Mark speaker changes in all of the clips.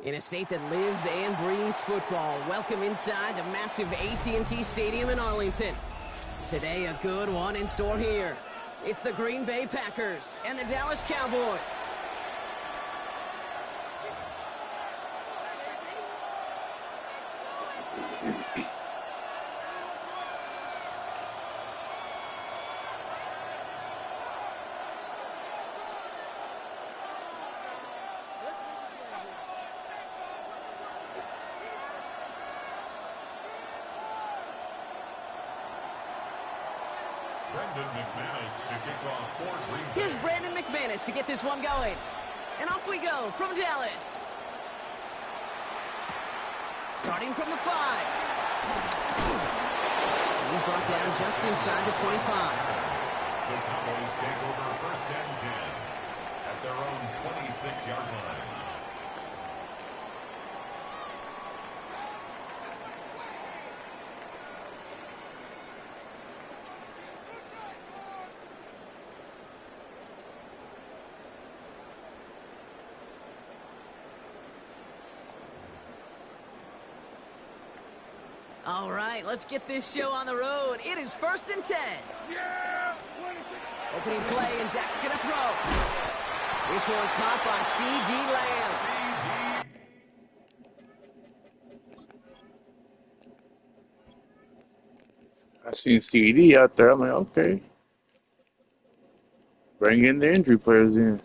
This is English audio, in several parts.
Speaker 1: In a state that lives and breathes football, welcome inside the massive AT&T Stadium in Arlington. Today, a good one in store here. It's the Green Bay Packers and the Dallas Cowboys. Here's Brandon McManus to get this one going. And off we go from Dallas. Starting from the 5. And he's brought down just inside the 25.
Speaker 2: The Cowboys take over first and 10 at their own 26-yard line.
Speaker 1: All right, let's get this show on the road. It is first and 10.
Speaker 3: Yeah!
Speaker 1: Opening play, and Dak's going to throw. This one caught by C.D. Lamb.
Speaker 4: I seen CD out there. I'm like, okay. Bring in the injury players in.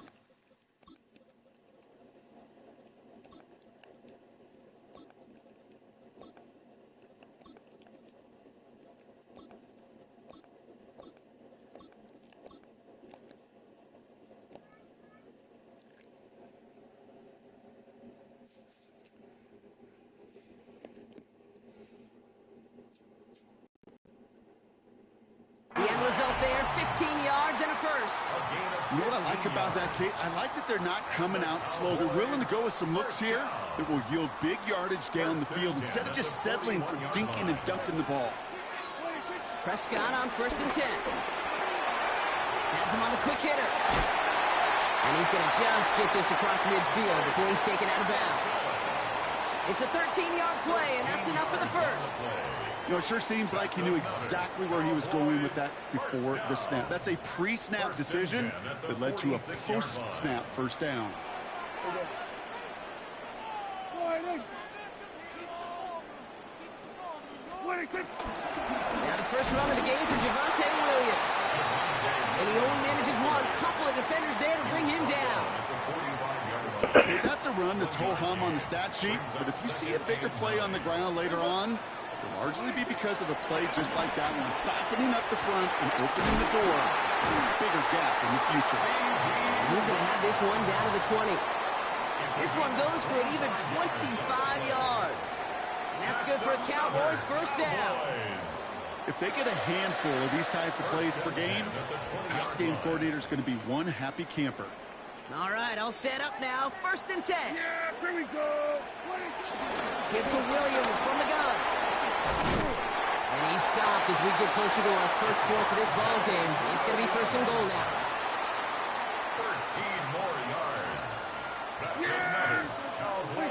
Speaker 1: The end result there, 15 yards and a first.
Speaker 3: You know what I like about that, Kate? I like that they're not coming out slow. They're willing to go with some looks here that will yield big yardage down the field instead of just settling for dinking and dunking the ball.
Speaker 1: Prescott on first and 10. Has him on the quick hitter. And he's going to just get this across midfield before he's taken out of bounds. It's a 13-yard play, and that's enough for the first.
Speaker 3: You know, it sure seems like he knew exactly where he was going with that before the snap. That's a pre-snap decision that led to a post-snap first down.
Speaker 1: Now the first run of the game for Javonte Williams. And he only manages one. Couple of defenders there to bring him down.
Speaker 3: That's a run that's ho-hum on the stat sheet, but if you see a bigger play on the ground later on, it'll largely be because of a play just like that one, softening up the front and opening the door to a bigger gap in the future.
Speaker 1: And he's going to have this one down to the 20. This one goes for an even 25 yards. And that's good for a Cowboys first down.
Speaker 3: If they get a handful of these types of plays per game, the pass game coordinator is going to be one happy camper.
Speaker 1: All right, all set up now. First and 10.
Speaker 3: Yeah, here we go.
Speaker 1: Give to Williams from the gun. And he stopped as we get closer to our first points of this ball game. It's going to be first and goal now.
Speaker 2: 13 more yards. That's another Cowboys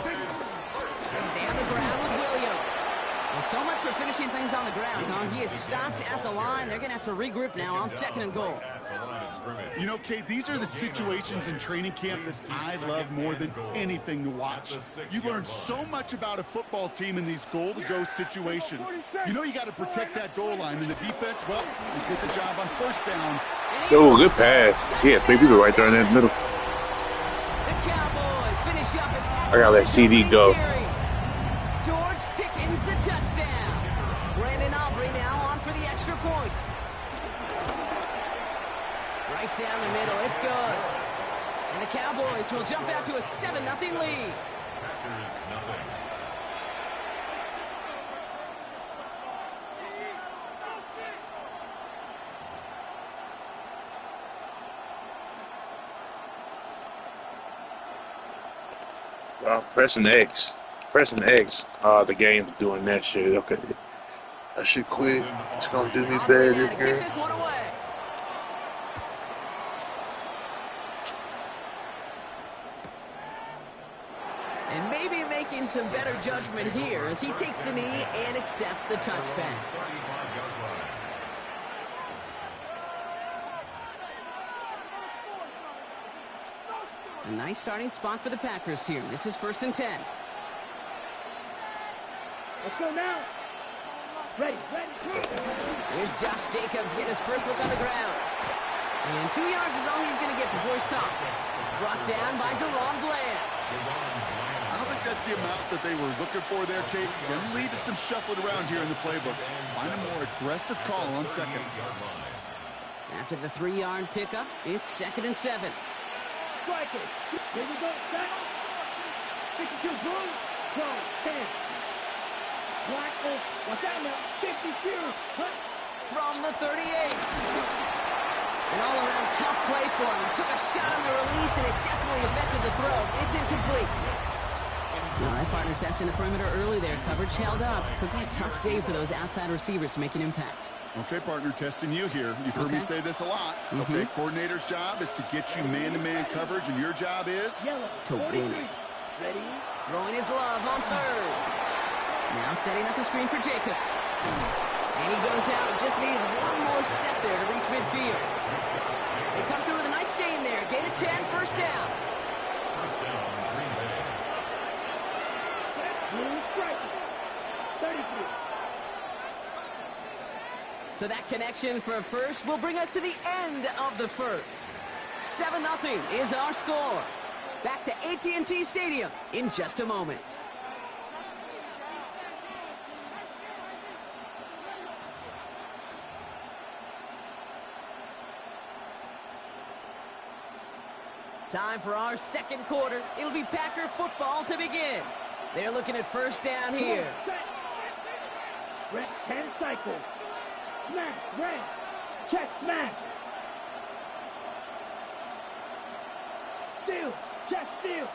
Speaker 2: first.
Speaker 1: They stay on the ground with Williams. Well, so much for finishing things on the ground, huh? He is stopped at the line. They're going to have to regroup now on second and goal.
Speaker 3: You know, Kate, these are the situations in training camp that I love more than anything to watch. You learn so much about a football team in these goal-to-go situations. You know you got to protect that goal line, and the defense, well, they did the job on first down.
Speaker 4: Oh, good pass. Yeah, 3 people right there in that middle.
Speaker 1: The Cowboys finish up an
Speaker 4: I gotta let CD go.
Speaker 1: George Pickens the touchdown. Brandon Aubrey now on for the extra point. Right down the middle, it's good. And the Cowboys will jump out to a 7-0 lead.
Speaker 2: Packers nothing.
Speaker 4: Pressing X. Pressing X. The game's doing that shit. Okay. I should quit. It's gonna do me bad this year.
Speaker 1: This one away. And maybe making some better judgment here as he takes a knee and accepts the touchback. A nice starting spot for the Packers here. This is 1st and 10.
Speaker 5: Let's go now. Ready.
Speaker 1: Here's Josh Jacobs getting his first look on the ground. And 2 yards is all he's going to get before he's caught. Brought down by DeRon Bland.
Speaker 3: I don't think that's the amount that they were looking for there, Kate. Going to lead to some shuffling around here in the playbook. Find a more aggressive call on second.
Speaker 1: After the 3-yard pickup, it's 2nd and 7.
Speaker 5: Strikers. Here we go. Set. 52. Boom. Go. 10. Black. Watch out now. 52.
Speaker 1: From the 38. An all-around tough play for him. Took a shot on the release, and it definitely affected the throw. It's incomplete. All right, partner testing the perimeter early there. Coverage held up. Could be a tough day for those outside receivers to make an impact.
Speaker 3: Okay, partner, testing you here. You've heard me say this a lot. Okay, coordinator's job is to get you man-to-man coverage, and your job is?
Speaker 1: To win it.
Speaker 5: Ready.
Speaker 1: Throwing his love on 3rd. Now setting up the screen for Jacobs. And he goes out. Just need one more step there to reach midfield. They come through with a nice gain there. Gain of 10, 1st down.
Speaker 5: Blue striker. 33.
Speaker 1: So that connection for a first will bring us to the end of the first. 7-0 is our score. Back to AT&T Stadium in just a moment. Time for our 2nd quarter. It'll be Packer football to begin. They're looking at 1st down here.
Speaker 5: Red 10 cycles. Smash, red. Check, smash. Steal, check, steal.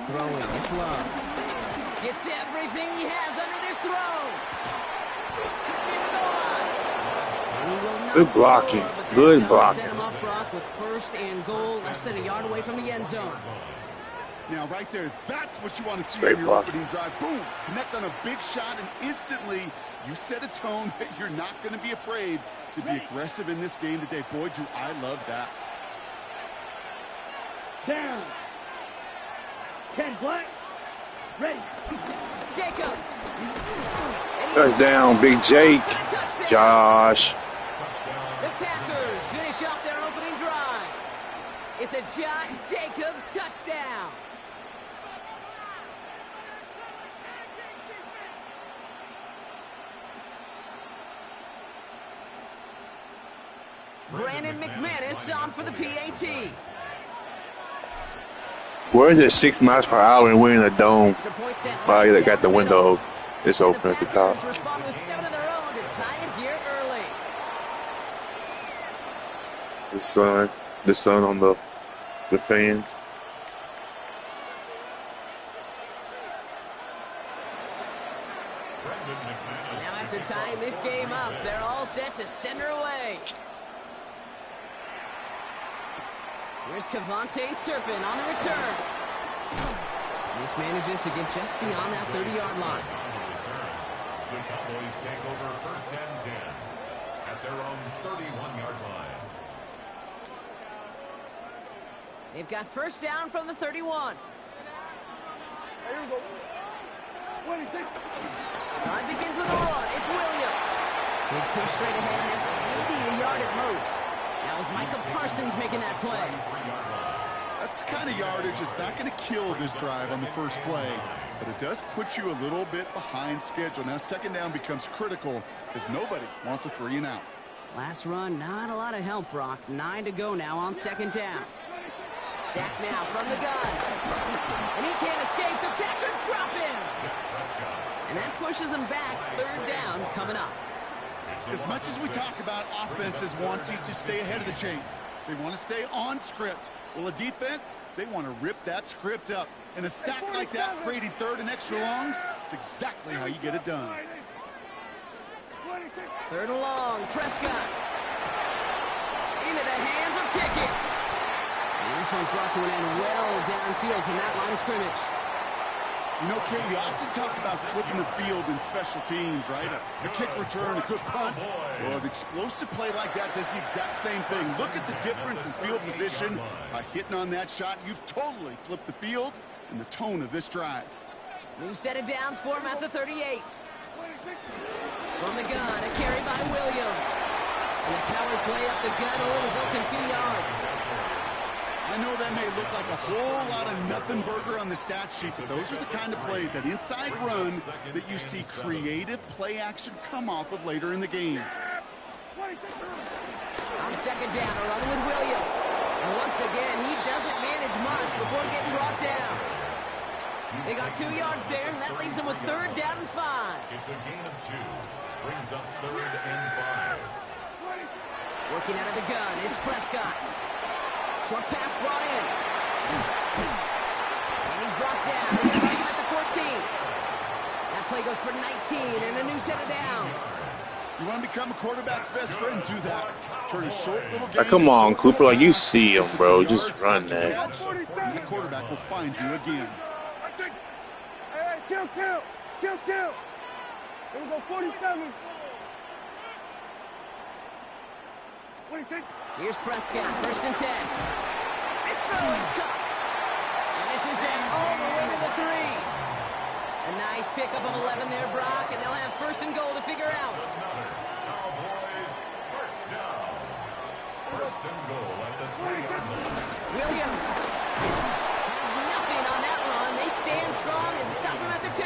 Speaker 1: Throwing, it's Love. Gets everything he has under this throw. Near the goal line.
Speaker 4: Good blocking. Good blocking.
Speaker 1: Set him up, Brock, with 1st and goal, less than a yard away from the end zone.
Speaker 3: Now, right there, that's what you want to see
Speaker 4: Great
Speaker 3: in your
Speaker 4: block.
Speaker 3: opening drive. Boom! Connect on a big shot, and instantly you set a tone that you're not going to be afraid to be aggressive in this game today. Boy, do I love that.
Speaker 5: Down. 10 black. Ready.
Speaker 1: Jacobs.
Speaker 4: Touchdown, Big Jake. Josh.
Speaker 1: The Packers finish off their opening drive. It's a Josh Jacobs touchdown. Brandon McManus on for the PAT.
Speaker 4: Where is it 6 miles per hour and we're in a dome? Wow, you got the window. It's open at the top.
Speaker 1: Respond with 7 of their own to tie it here early.
Speaker 4: The sun on the fans.
Speaker 1: Now after tying this game up, they're all set to send her away. Here's Kavontae Turpin on the return. This manages to get just beyond that 30-yard line.
Speaker 2: The Cowboys take over 1st and 10 at their own 31-yard line.
Speaker 1: They've got 1st down from the 31.
Speaker 5: Here we go. 26.
Speaker 1: Time begins with a run. It's Williams. He's pushed straight ahead, and it's maybe a yard at most. That was Michael Parsons making that play.
Speaker 3: That's the kind of yardage that's not going to kill this drive on the first play, but it does put you a little bit behind schedule. Now 2nd down becomes critical because nobody wants a 3 and out.
Speaker 1: Last run, not a lot of help, Brock. 9 to go now on 2nd down. Dak now from the gun. And he can't escape. The Packers drop him. And that pushes them back. 3rd down coming up.
Speaker 3: As much as we talk about offenses wanting to stay ahead of the chains, they want to stay on script. Well, a defense, they want to rip that script up. And a sack like that, creating 3rd and extra longs, it's exactly how you get it done.
Speaker 1: 3rd and long, Prescott. Into the hands of Pickett. And this one's brought to an end well downfield from that line of scrimmage.
Speaker 3: You know, Kate, you often talk about flipping the field in special teams, right? A kick return, a good punt. Well, an explosive play like that does the exact same thing. Look at the difference in field position. By hitting on that shot, you've totally flipped the field and the tone of this drive.
Speaker 1: New set of downs for him at the 38. From the gun, a carry by Williams. And the power play up the gut only results in 2 yards.
Speaker 3: I know that may look like a whole lot of nothing burger on the stat sheet, but those are the kind of plays, that inside run, that you see creative play action come off of later in the game.
Speaker 1: On second down, a run with Williams. And once again, he doesn't manage much before getting brought down. They got 2 yards there, and that leaves them with 3rd down and 5.
Speaker 2: It's a gain of 2. Brings up 3rd and 5.
Speaker 1: Working out of the gun, it's Prescott. Short pass brought in. And he's brought down. He's right at the 14. That play goes for 19 and a new set of downs.
Speaker 3: You want to become a quarterback's best friend, do that. Turn a short little game.
Speaker 4: Come on, Cooper. Like, you see him, bro. Just run that.
Speaker 3: The quarterback will find you again.
Speaker 5: Hey, kill. Here we go, 47. What do you think?
Speaker 1: Here's Prescott, 1st and 10. This throw is caught. And this is down all the way to the 3. A nice pickup of 11 there, Brock, and they'll have 1st and goal to figure out.
Speaker 2: Cowboys, 1st down. 1st and goal at the 3-yard line.
Speaker 1: Williams has nothing on that run. They stand strong and stop him at the 2.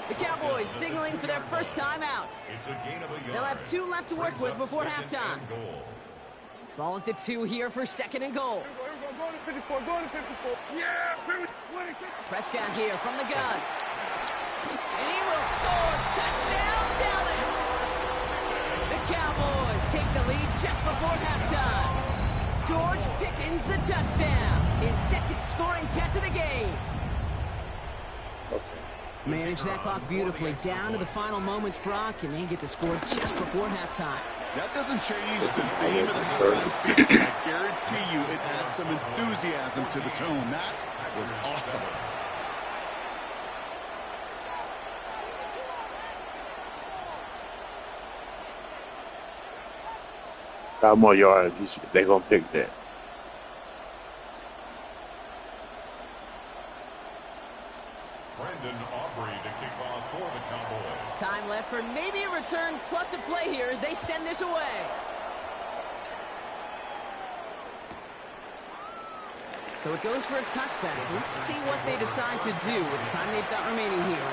Speaker 1: The Cowboys signaling for their first time out.
Speaker 2: It's a gain of a yard.
Speaker 1: They'll have 2 left to work with before halftime. Ball at the 2 here for 2nd and goal.
Speaker 5: Go to 54. Yeah,
Speaker 1: Prescott here from the gun. And he will score. Touchdown, Dallas. The Cowboys take the lead just before halftime. George Pickens the touchdown. His 2nd scoring catch of the game. Manage that clock beautifully down to the final moments, Brock, and they get the score just before halftime.
Speaker 3: That doesn't change the theme of the halftime speech. I guarantee you it adds some enthusiasm to the tone. That was awesome.
Speaker 4: Five more yards. They're going to pick that.
Speaker 1: Time left for maybe a return plus a play here as they send this away. So it goes for a touchback. Let's see what they decide to do with the time they've got remaining here.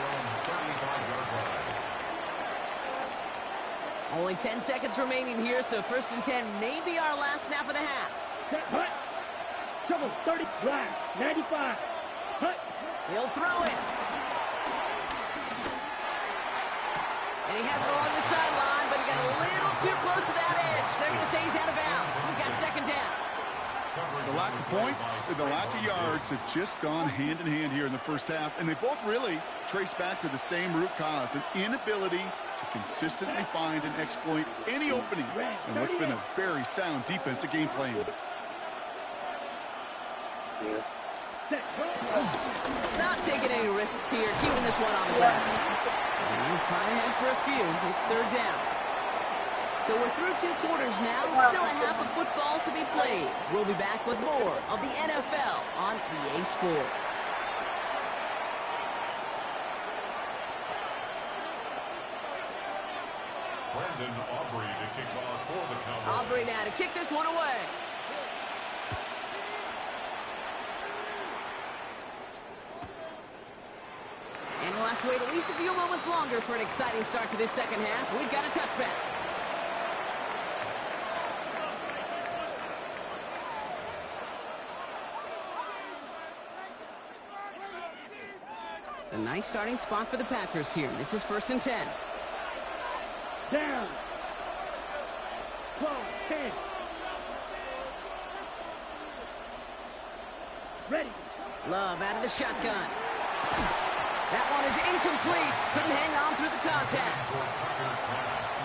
Speaker 1: Only 10 seconds remaining here, so 1st and 10 may be our last snap of the half.
Speaker 5: Hut. Trouble, 30, drive, 95. Hut.
Speaker 1: He'll throw it. And he has it along the sideline, but he got a little too close to that edge. They're going to say he's out of bounds. We've got 2nd down.
Speaker 3: The lack of points and the lack of yards have just gone hand in hand here in the first half, and they both really trace back to the same root cause, an inability to consistently find and exploit any opening in what's been a very sound defensive game plan.
Speaker 1: Not taking any risks here, keeping this one on the ground. And you probably have for a few. It's 3rd down. So we're through 2 quarters now. Still a half of football to be played. We'll be back with more of the NFL on EA Sports.
Speaker 2: Brandon Aubrey to kick off for the Cowboys.
Speaker 1: Aubrey now to kick this one away. And we'll have to wait at least a few moments longer for an exciting start to this 2nd half. We've got a touchback. A nice starting spot for the Packers here. This is 1st and 10.
Speaker 5: Down. 12, 10. Ready.
Speaker 1: Love out of the shotgun. That one is incomplete. Couldn't hang on through the contact.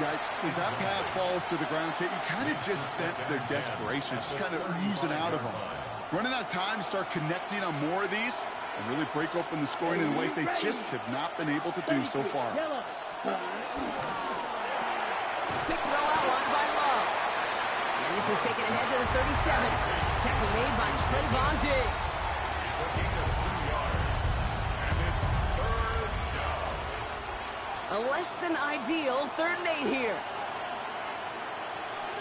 Speaker 3: Yikes. As that pass falls to the ground, Kate, you kind of just sense their desperation. Just kind of oozing out of them. Running out of time to start connecting on more of these and really break open the scoring in a way they just have not been able to do so far.
Speaker 1: Quick throw out line by Love. And this is taken ahead to the 37. Tackle made by Trayvon Diggs.
Speaker 2: He's a gain of 2 yards. And it's third down.
Speaker 1: A less than ideal 3rd and 8 here.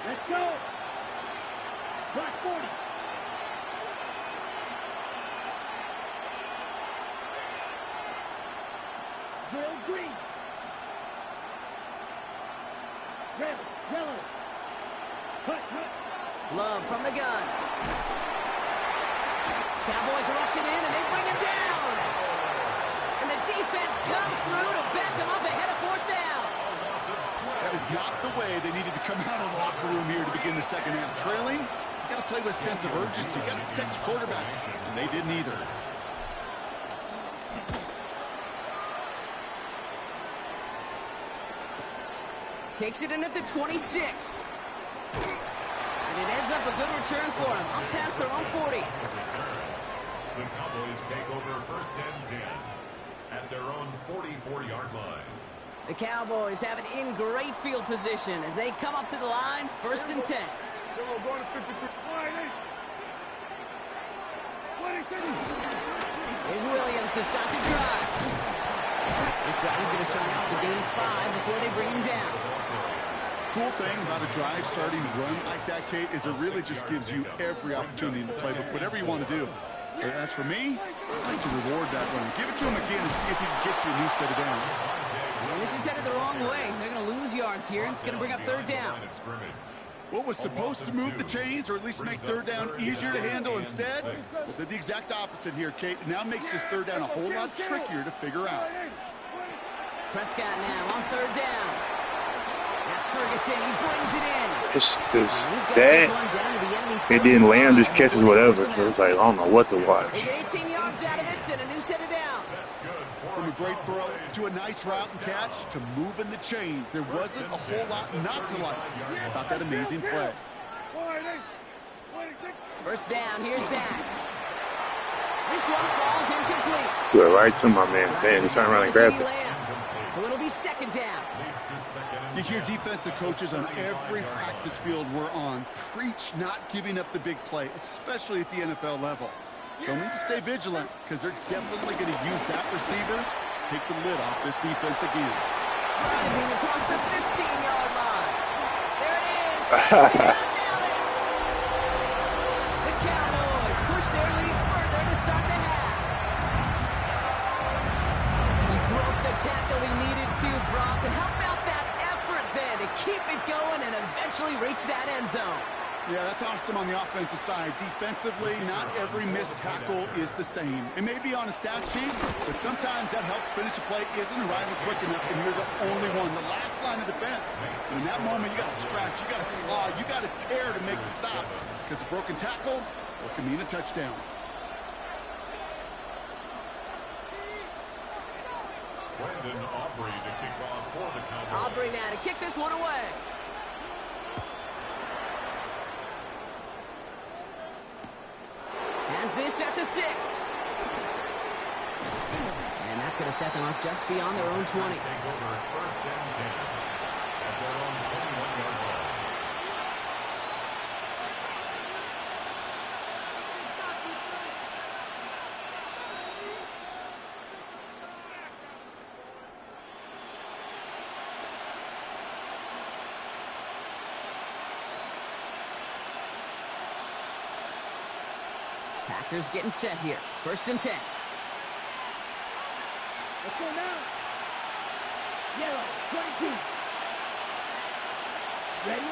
Speaker 5: Let's go. Block 40. Will Green. Red, yellow. Hut.
Speaker 1: Love from the gun. Cowboys rushing in, and they bring him down. And the defense comes through to back him up ahead of 4th down.
Speaker 3: That is not the way they needed to come out of the locker room here to begin the second half. Trailing, you got to play with a sense of urgency. You got to protect your quarterback. And they didn't either.
Speaker 1: Takes it in at the 26. And it ends up a good return for him. Up past their own 40.
Speaker 2: The Cowboys take over 1st and 10 at their own 44-yard line.
Speaker 1: The Cowboys have it in great field position as they come up to the line, 1st and 10. Here's Williams to start the drive. This drive is going to start out with gain 5 before they bring him down.
Speaker 3: Cool thing about a drive starting run like that, Kate, is it really just gives you every opportunity in the playbook, whatever you want to do. As for me, I'd like to reward that run. Give it to him again and see if he can get you a new set of downs.
Speaker 1: And this is headed the wrong way. They're going to lose yards here, and it's going to bring up 3rd down.
Speaker 3: What was supposed to move the chains or at least make 3rd down easier to handle instead? Well, did the exact opposite here, Kate. It now makes this 3rd down a whole lot trickier to figure out.
Speaker 1: Prescott now on 3rd down. That's Ferguson. He brings it in.
Speaker 4: It's just that it didn't land, just catches whatever. So it's like, I don't know what to watch.
Speaker 1: They get 18 yards out of it and a new set of downs.
Speaker 3: From a great throw to a nice route and catch to moving the chains. There wasn't a whole lot not to like about that amazing play.
Speaker 1: 1st down. Here's Dak. This one falls incomplete.
Speaker 4: Do it right to my man. Damn, he turned around and grabbed it.
Speaker 1: So it'll be 2nd down.
Speaker 3: You hear defensive coaches on every practice field we're on preach not giving up the big play, especially at the NFL level. They'll need to stay vigilant because they're definitely going to use that receiver to take the lid off this defense again.
Speaker 1: Driving across the 15-yard line. There it is. The Cowboys push their lead further to start the half. He broke the tackle he needed to, Brock. And how about that effort there to keep it going and eventually reach that end zone?
Speaker 3: Yeah, that's awesome on the offensive side. Defensively, not every missed tackle is the same. It may be on a stat sheet, but sometimes that helps finish a play isn't arriving quick enough, and you're the only one. The last line of defense. And in that moment, you got to scratch, you got to claw, you got to tear to make the stop. Because a broken tackle, well, can mean a touchdown.
Speaker 2: Brandon Aubrey to kick off for the Cowboys.
Speaker 1: Aubrey now to kick this one away. Has this at the 6. And that's going to set them up just beyond their own 20.
Speaker 2: Take over 1st and 10 at their own 21-yard line.
Speaker 1: Packers getting set here. 1st and 10.
Speaker 5: Let's go now. Yellow, 22. Ready?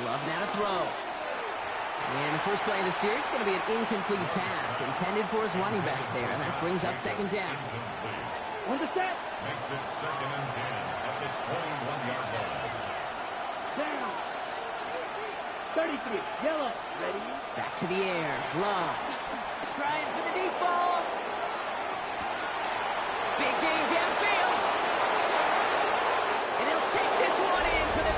Speaker 1: Love now to throw. And the first play of the series is going to be an incomplete pass intended for his running back there. And that brings up 2nd down.
Speaker 5: On the set.
Speaker 2: Makes it 2nd and 10 at the 21-yard line.
Speaker 5: Down. 33. Yellow. Ready?
Speaker 1: Back to the air. Love. Trying for the deep ball. Big gain downfield. And he'll take this one in for the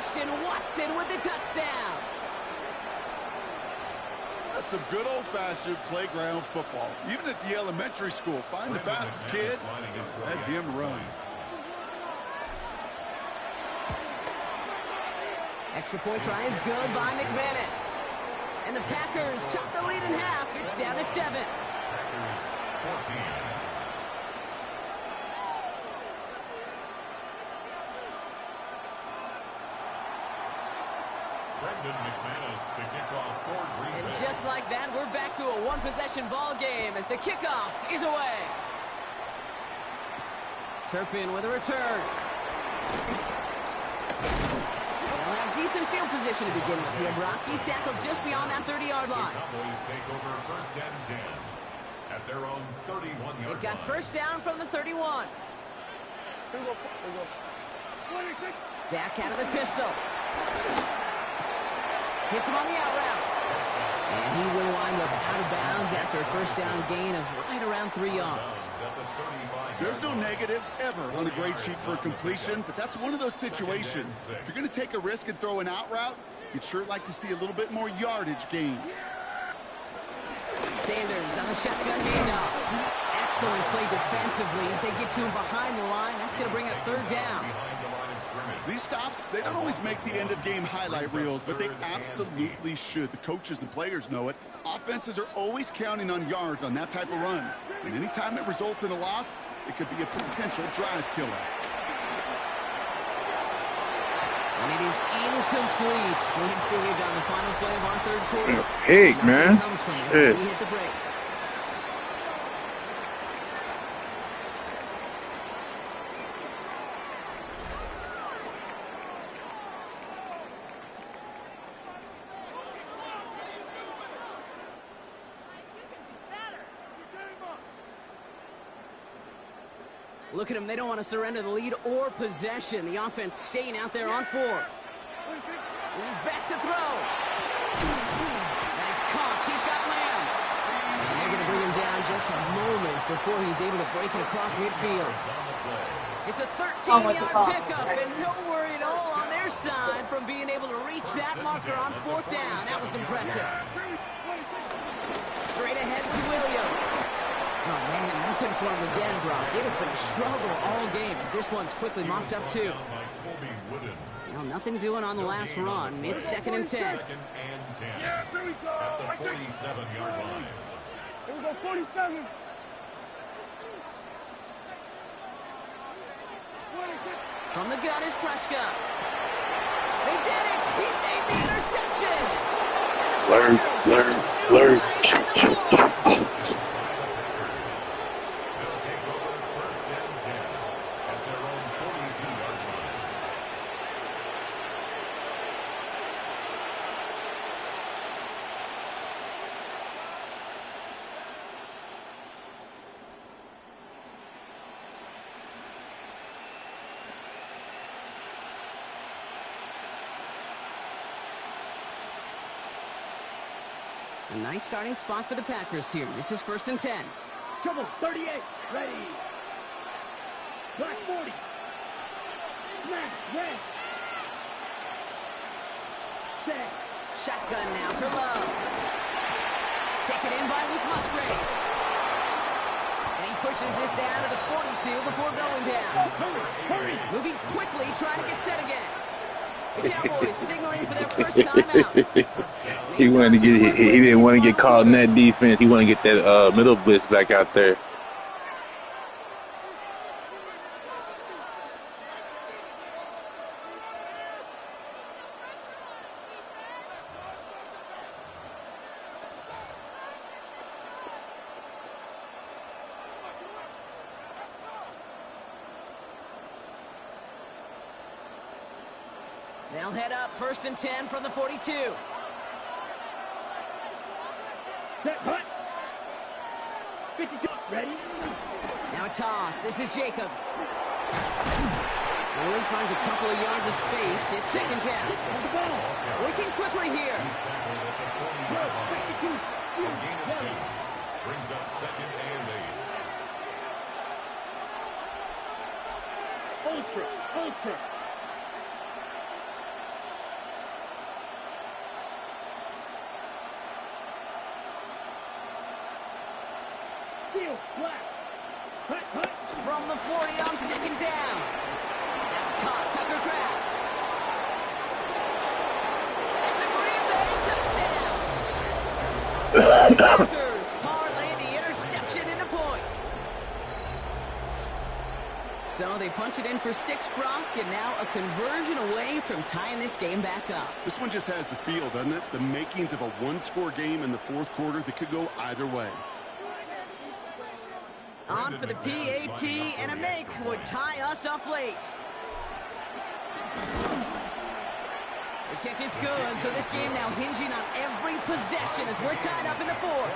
Speaker 1: Christian Watson with the touchdown.
Speaker 3: That's some good old-fashioned playground football. Even at the elementary school, find the fastest kid, let him run.
Speaker 1: Extra point try is good by McManus. And the Packers chop the lead in half. It's down to 7.
Speaker 2: Packers 14. McManus to kick off for Green Bay.
Speaker 1: And just like that, we're back to a one-possession ball game as the kickoff is away. Turpin with a return. They'll have decent field position to begin with here, Brock. He's tackled just beyond that 30-yard line.
Speaker 2: The Cowboys take over first and 10 at their own 31-yard line.
Speaker 1: They've got first down from the 31. Dak out of the pistol. Hits him on the out route. And he will wind up out of bounds after a first down gain of right around 3 yards.
Speaker 3: There's no negatives ever on a grade sheet for a completion, but that's one of those situations. If you're going to take a risk and throw an out route, you'd sure like to see a little bit more yardage gained.
Speaker 1: Sanders on the shotgun handoff. Excellent play defensively as they get to him behind the line. That's going to bring up third down.
Speaker 3: These stops, they don't always make the end-of-game highlight reels, but they absolutely should. The coaches and players know it. Offenses are always counting on yards on that type of run. And anytime it results in a loss, it could be a potential drive killer.
Speaker 1: And it is incomplete. Went big on the final play of our third quarter.
Speaker 4: Pig, man.
Speaker 1: Shit. We hit the break. Look at them. They don't want to surrender the lead or possession. The offense staying out there on 4. He's back to throw. Nice caught. He's got Lamb. And they're going to bring him down just a moment before he's able to break it across midfield. It's a 13-yard pickup, and no worry at all on their side from being able to reach that marker on 4th down. That was impressive. Straight ahead with Williams. Oh, man, nothing for him again, Brock. It has been a struggle all game as this one's quickly mopped up, too. You know, nothing doing on the last run. It's 2nd and 10.
Speaker 2: Yeah, here we go. At the 47-yard line.
Speaker 5: Here we go, 47.
Speaker 1: From the gun is Prescott. They did it! He made the interception!
Speaker 4: Learn. Shoot, shoot, shoot.
Speaker 1: A nice starting spot for the Packers here. This is 1st and 10.
Speaker 5: Come on, 38. Ready. Black 40. Smash. Red. Set.
Speaker 1: Shotgun now for Love. Taken in by Luke Musgrave. And he pushes this down to the 42 before going down.
Speaker 5: Hurry.
Speaker 1: Moving quickly, trying to get set again. The Cowboys signaling for their first timeout.
Speaker 4: He wanted to get. He didn't want to get caught in that defense. He wanted to get that middle blitz back out there.
Speaker 1: They'll head up 1st and 10 from the 42.
Speaker 5: Set. Hut. 52. Ready.
Speaker 1: Now a toss. This is Jacobs. Ward finds a couple of yards of space. It's 2nd down.
Speaker 5: On the ball.
Speaker 1: Working quickly here.
Speaker 5: Go. 52.
Speaker 2: Gain of 2. Brings up 2nd and 8.
Speaker 5: Ultra. Steal. Black. Hut, hut.
Speaker 1: From the 40 on second down. That's caught. Tucker Kraft. It's a Green Bay touchdown. Packers parlay the interception into points. So they punch it in for 6, Brock, and now a conversion away from tying this game back up.
Speaker 3: This one just has the feel, doesn't it? The makings of a one-score game in the fourth quarter that could go either way.
Speaker 1: On for the PAT, and a make would tie us up late. The kick is good, so this game now hinging on every possession as we're tied up in the fourth.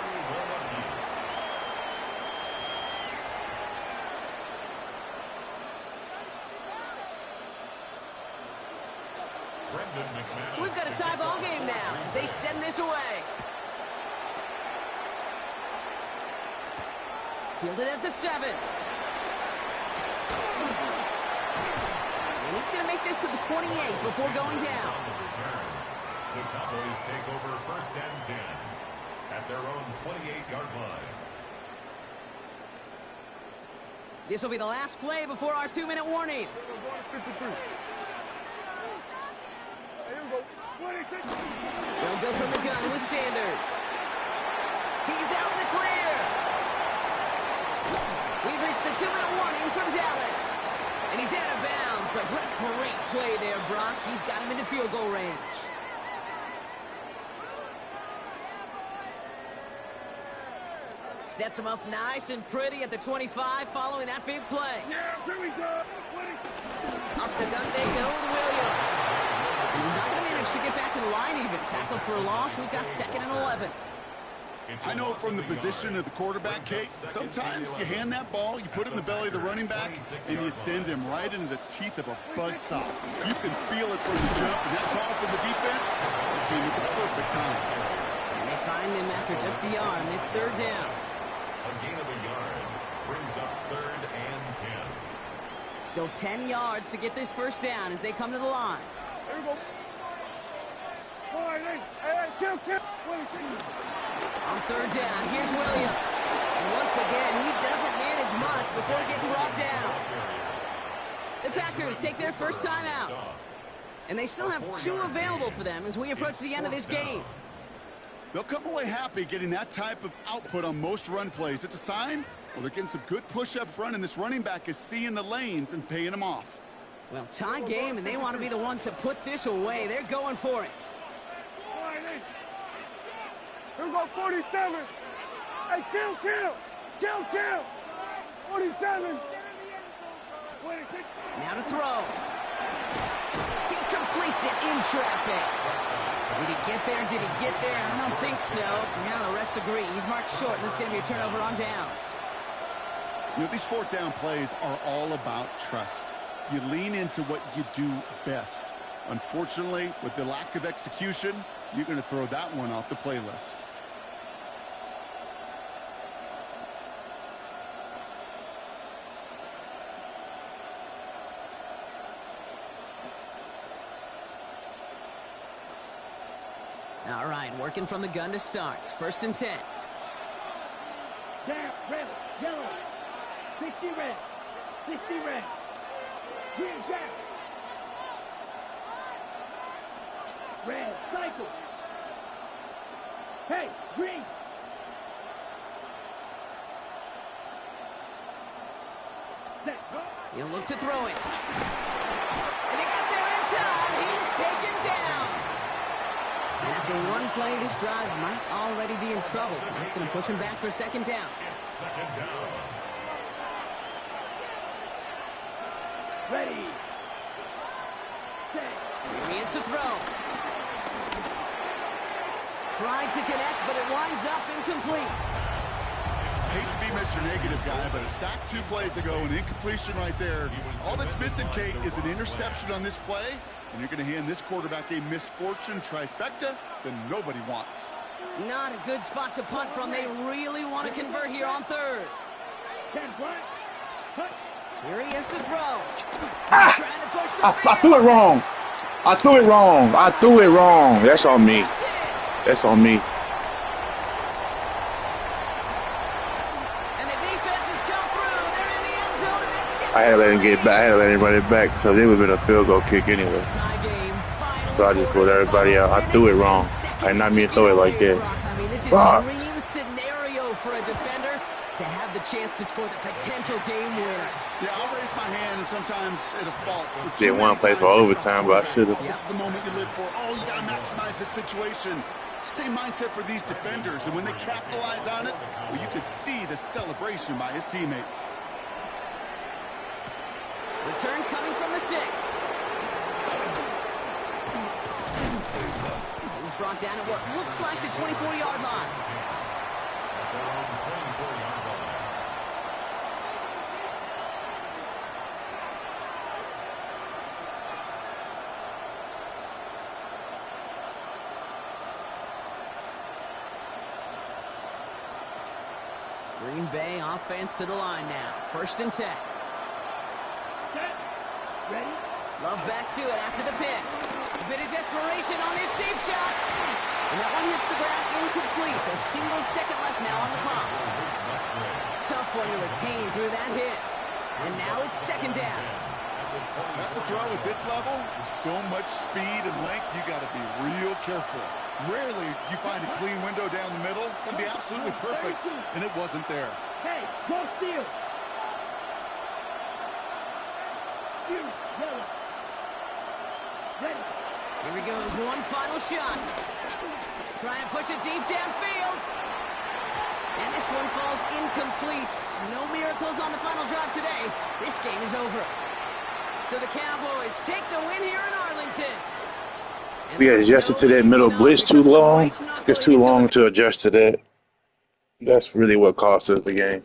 Speaker 1: So we've got a tie ball game now as they send this away. Fielded at the 7. And he's going to make this to the 28 before going down.
Speaker 2: The Cowboys take over first and 10 at their own 28-yard line.
Speaker 1: This will be the last play before our 2-minute warning. They'll go from the gun with Sanders. He's out in the clear. We've reached the 2-minute warning from Dallas. And he's out of bounds, but what a great play there, Brock. He's got him into field goal range. Sets him up nice and pretty at the 25 following that big play.
Speaker 5: Yeah, here we go.
Speaker 1: Up the gun they go with Williams. And he's not going to manage to get back to the line even. Tackled for a loss. We've got 2nd and 11.
Speaker 3: I know from the position of the quarterback, Kate, sometimes you hand that ball, you put it in the belly of the running back, and you send him right into the teeth of a buzzsaw. You can feel it from the jump, and that call from the defense came at the perfect time.
Speaker 1: And they find him after just a yard, and it's 3rd down.
Speaker 2: A gain of a yard brings up 3rd and 10.
Speaker 1: Still 10 yards to get this first down as they come to the line.
Speaker 5: There we go. Hey, kill.
Speaker 1: On 3rd down, here's Williams. And once again, he doesn't manage much before getting brought down. The Packers take their first time out. And they still have 2 available for them as we approach the end of this game.
Speaker 3: They'll come away happy getting that type of output on most run plays. It's a sign, well, they're getting some good push up front, and this running back is seeing the lanes and paying them off.
Speaker 1: Well, tie game, and they want to be the ones to put this away. They're going for it.
Speaker 5: Here we go, 47. Hey, kill. 47. 26.
Speaker 1: Now to throw. He completes it in traffic. Did he get there? I don't think so. Now the refs agree. He's marked short, and this is going to be a turnover on downs.
Speaker 3: You know, these 4th down plays are all about trust. You lean into what you do best. Unfortunately, with the lack of execution, you're going to throw that one off the playlist.
Speaker 1: All right, working from the gun to start. 1st and 10.
Speaker 5: Down, red, yellow. 60 red. 60 red. Green, down. Red, cycle. Hey, green. Set.
Speaker 1: He'll look to throw it. And he got there in time. He's taken down. And after one play, this drive might already be in trouble. That's going to push him back for 2nd down.
Speaker 2: It's 2nd down.
Speaker 5: Ready. Set.
Speaker 1: Here he is to throw. Tried to connect, but it winds up incomplete.
Speaker 3: Hate to be Mr. Negative guy, but a sack 2 plays ago, an incompletion right there. All that's missing, Kate, is an interception on this play, and you're going to hand this quarterback a misfortune trifecta that nobody wants.
Speaker 1: Not a good spot to punt from. They really want to convert here on 3rd. Here he is to throw. Trying to push the
Speaker 6: I threw it wrong. I threw it wrong. That's on me.
Speaker 1: And they
Speaker 4: I had to let him get back. I had to let him run it back because it would have been a field goal kick anyway.
Speaker 1: Tie game, final
Speaker 4: So I just pulled
Speaker 1: quarter,
Speaker 4: everybody out. I threw it wrong. I did not mean to throw it like that.
Speaker 1: I mean, this is
Speaker 4: Ah.
Speaker 1: dream scenario for a defender to have the chance to score the potential game winner.
Speaker 3: Yeah, I'll raise my hand, and sometimes it'll fall.
Speaker 4: Didn't want to play for overtime, but I should have.
Speaker 3: This is the moment you live for. Oh, you got to maximize the situation. It's the same mindset for these defenders, and when they capitalize on it, well, you could see the celebration by his teammates.
Speaker 1: Return coming from the 6. He's brought down at what looks like the 24-yard line. Green Bay offense to the line now. 1st and 10.
Speaker 5: Ready?
Speaker 1: Love back to it after the pick. A bit of desperation on this deep shot. And that one hits the ground incomplete. A single second left now on the clock. Tough one to retain through that hit. And now it's 2nd down.
Speaker 3: That's a throw at this level. With so much speed and length, you got to be real careful. Rarely do you find a clean window down the middle. It can be absolutely perfect, and it wasn't there.
Speaker 5: Hey, go steal. You, yellow. Ready?
Speaker 1: Here he goes, one final shot. Try and push it deep downfield. And this one falls incomplete. No miracles on the final drive today. This game is over. So the Cowboys take the win here in Arlington. And
Speaker 4: We adjusted to that middle blitz too long. It's too long to adjust to that. That's really what cost us the game.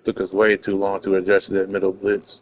Speaker 4: Took us way too long to adjust to that middle blitz.